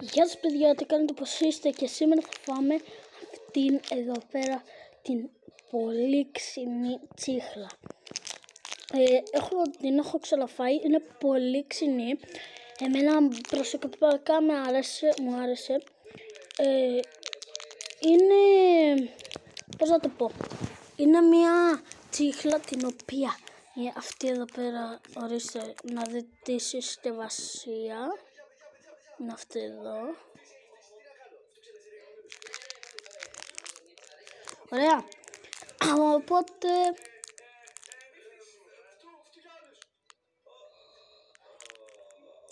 Γεια σας παιδιά, τι κάνετε, πως είστε? Και σήμερα θα φάμε αυτήν εδώ πέρα την πολύ ξινή τσίχλα. Την έχω ξαναφάει, είναι πολύ ξινή. Εμένα προσωπικά μου άρεσε. Είναι, πώς να το πω, είναι μια τσίχλα την οποία αυτή εδώ πέρα, ορίστε να δείτε τη συσκευασία. Είναι αυτή εδώ. Ωραία.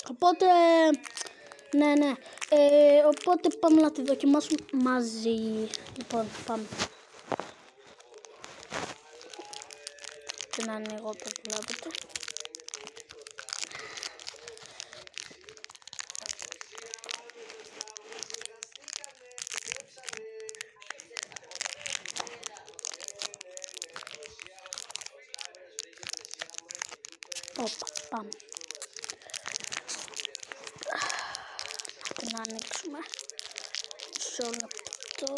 Οπότε, ναι. Οπότε πάμε να τη δοκιμάσουμε μαζί. Λοιπόν, πάμε. Την ανοίγω όπως βλέπετε. Όπα, πάμε. Να ανοίξουμε. Μισό λεπτό.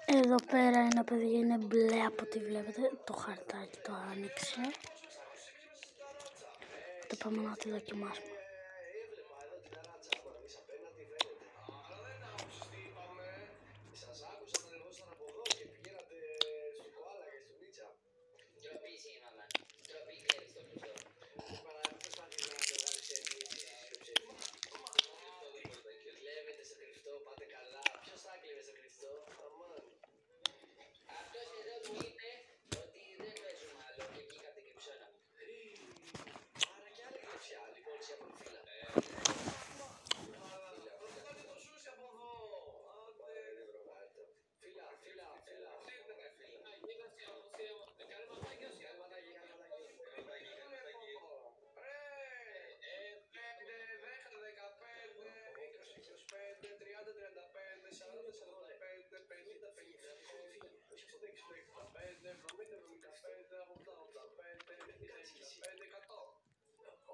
Εδώ πέρα είναι, παιδιά, είναι μπλε από ό,τι βλέπετε. Το χαρτάκι το άνοιξε. Το πάμε να τη δοκιμάσουμε.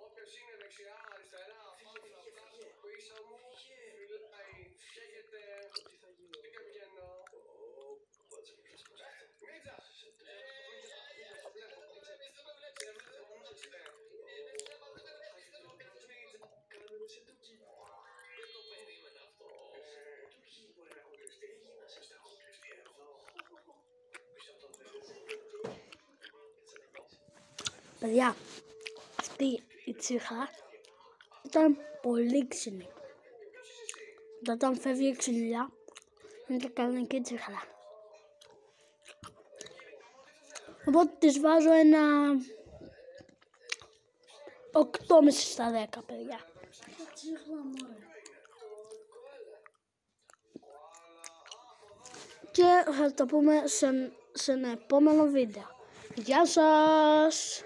Όποιος είναι δεξιά, αριστερά, πίσω μου, φυλάει, καίγεται, και βγαίνω. Μίτσα! Παιδιά, αυτή η τσίχλα ήταν πολύ ξινή. Όταν φεύγει η ξυλιά, είναι και κανονική τσίχλα. Οπότε της βάζω ένα 8,5 στα 10, παιδιά. Και θα το πούμε σε ένα επόμενο βίντεο. Γεια σας!